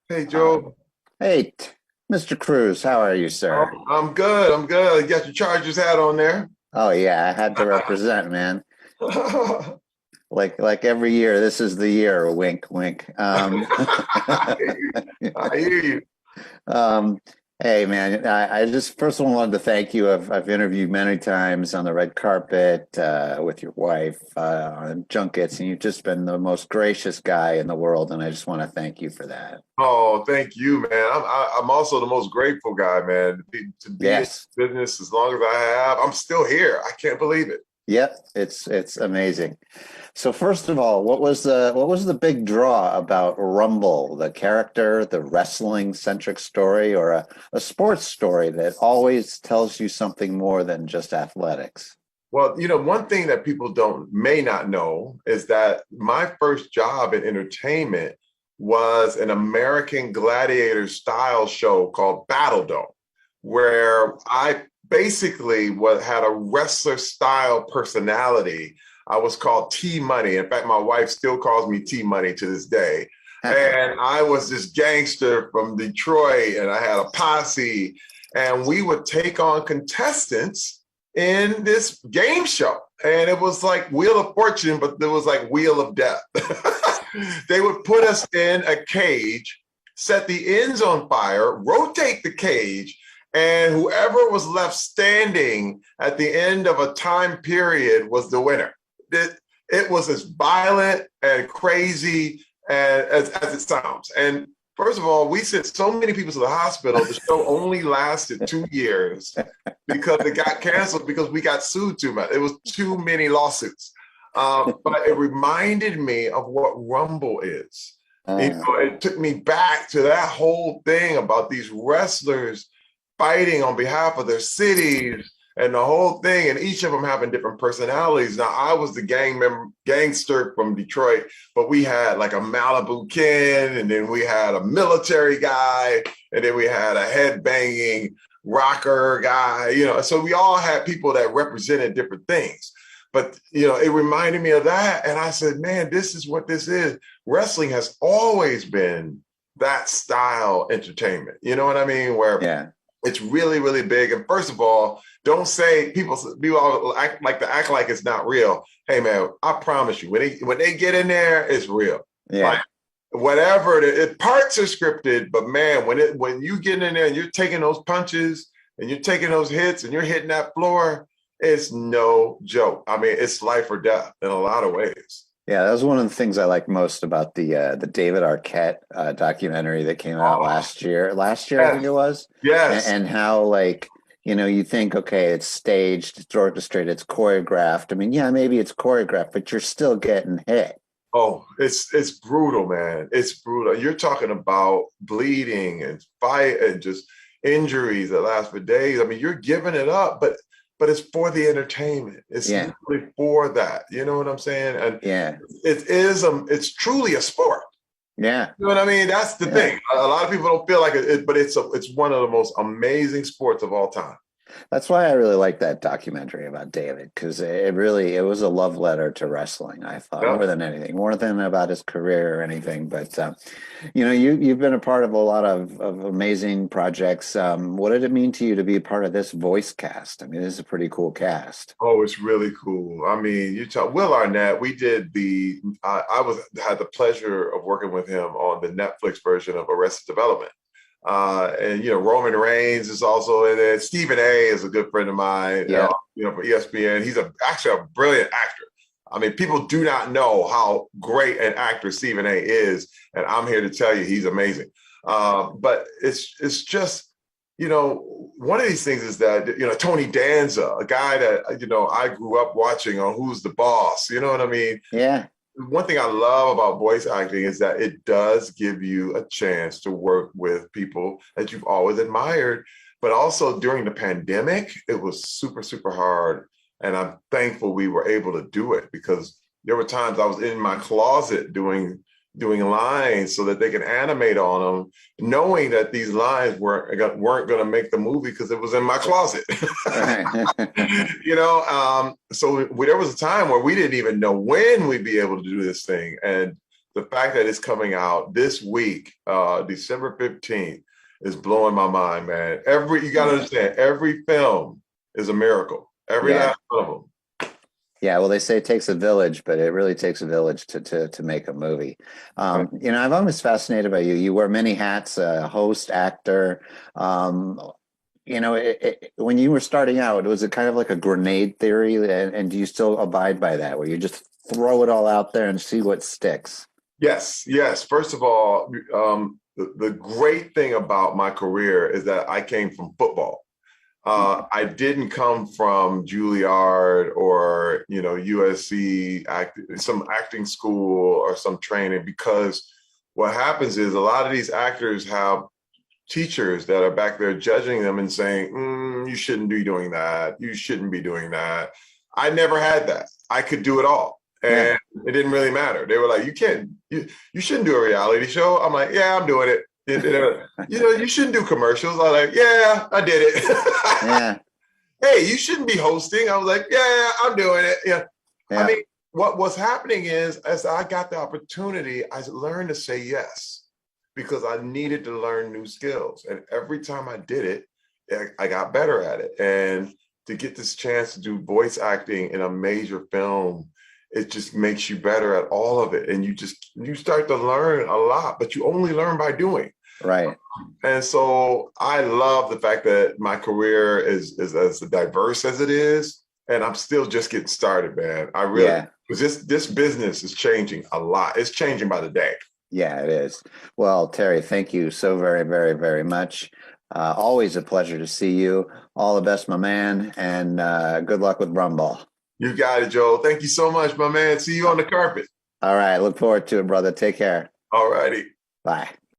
Hey, Uh, Joe. hey, Mr. Cruz, how are you, sir? I'm good. I'm good. You got your Chargers hat on there. Oh yeah, I had to represent, man. Like every year, this is the year. Wink, wink. I hear you. I hear you. Um, hey, man, I just first of all wanted to thank you. I've interviewed many times on the red carpet with your wife on junkets, and you've just been the most gracious guy in the world, and I just want to thank you for that. Oh, thank you, man. I'm also the most grateful guy, man. To be in Yes. business as long as I have. I'm still here. I can't believe it. Yep, it's amazing. So first of all, what was the big draw about Rumble, the character, the wrestling centric story, or a sports story that always tells you something more than just athletics? Well, one thing that people don't may not know is that my first job in entertainment was an American Gladiator style show called Battle Dome, where I basically had a wrestler style personality. I was called T Money. In fact, my wife still calls me T Money to this day. And I was this gangster from Detroit, and I had a posse, and we would take on contestants in this game show. And it was like Wheel of Fortune, but it was like Wheel of Death. They would put us in a cage, set the ends on fire, rotate the cage, and whoever was left standing at the end of a time period was the winner. It was as violent and crazy as it sounds. And first of all, we sent so many people to the hospital. The show only lasted 2 years because it got canceled because we got sued too much. It was too many lawsuits. But it reminded me of what Rumble is. Uh, It took me back to that whole thing about these wrestlers fighting on behalf of their cities and the whole thing, and each of them having different personalities. Now, I was the gangster from Detroit, but we had like a Malibu Ken, and then we had a military guy, and then we had a head banging rocker guy, so we all had people that represented different things. But it reminded me of that, and I said, man, this is what this is. Wrestling has always been that style entertainment. You know what I mean? Where yeah. it's really, really big. And first of all, don't say people all act like it's not real. Hey man, I promise you, when they get in there, it's real. Like Yeah. whatever parts are scripted, but man, when you get in there and you're taking those punches and you're taking those hits and you're hitting that floor, it's no joke. I mean, it's life or death in a lot of ways. Yeah, that was one of the things I like most about the David Arquette documentary that came out Oh, last year. Last year, I think yes, it was, yes. and how like you think, okay, it's staged, it's orchestrated, it's choreographed. I mean, yeah, maybe it's choreographed, but you're still getting hit. Oh, it's brutal, man. It's brutal. You're talking about bleeding and fight and just injuries that last for days. I mean, you're giving it up, but it's for the entertainment. It's Yeah, literally for that. You know what I'm saying? And yeah, it's truly a sport. yeah, You know what I mean? That's the yeah. thing. A lot of people don't feel like it, but it's one of the most amazing sports of all time. That's why I really like that documentary about David because it was a love letter to wrestling. I thought Yeah. more than anything, more than about his career or anything. But you've been a part of a lot of amazing projects. What did it mean to you to be a part of this voice cast? I mean, this is a pretty cool cast. Oh, it's really cool. I mean, you talk Will Arnett. We did I had the pleasure of working with him on the Netflix version of Arrested Development. And Roman Reigns is also in it. Stephen A is a good friend of mine. Yeah. For ESPN. He's actually a brilliant actor. I mean, people do not know how great an actor Stephen A is, and I'm here to tell you he's amazing. But it's just one of these things is that Tony Danza, a guy that I grew up watching on Who's the Boss. You know what I mean? Yeah. One thing I love about voice acting is that it does give you a chance to work with people that you've always admired. But also during the pandemic, it was super, super hard. And I'm thankful we were able to do it because there were times I was in my closet doing lines so that they can animate on them, knowing that these lines weren't going to make the movie because it was in my closet. So there was a time where we didn't even know when we'd be able to do this thing, and the fact that it's coming out this week, December 15th, is blowing my mind, man. You got to understand, every film is a miracle. Every Yeah. last one of them. Yeah, well, they say it takes a village, but it really takes a village to make a movie. I'm always fascinated by you. You wear many hats, host, actor. Um, when you were starting out, was it kind of like a grenade theory? And do you still abide by that, where you just throw it all out there and see what sticks? Yes, yes. First of all, the great thing about my career is that I came from football. I didn't come from Juilliard or USC some acting school or some training, because what happens is a lot of these actors have teachers that are back there judging them and saying, you shouldn't be doing that. You shouldn't be doing that. I never had that. I could do it all. Yeah, And it didn't really matter. They were like, you shouldn't do a reality show. I'm like, yeah, I'm doing it. You shouldn't do commercials. I'm like, yeah, I did it. yeah, Hey, you shouldn't be hosting. I was like, yeah, I'm doing it. Yeah. I yeah, mean, what was happening is, as I got the opportunity, I learned to say yes, because I needed to learn new skills. And every time I did it, I got better at it. And to get this chance to do voice acting in a major film, it just makes you better at all of it. And you start to learn a lot, but you only learn by doing. right. And so I love the fact that my career is as diverse as it is. And I'm still just getting started, man. I really, Yeah. because this business is changing a lot. It's changing by the day. Yeah, it is. Well, Terry, thank you so very, very, very much. Always a pleasure to see you. All the best, my man, and good luck with Rumble. You got it, Joel. Thank you so much, my man. See you on the carpet. All right, look forward to it, brother. Take care. All righty. Bye.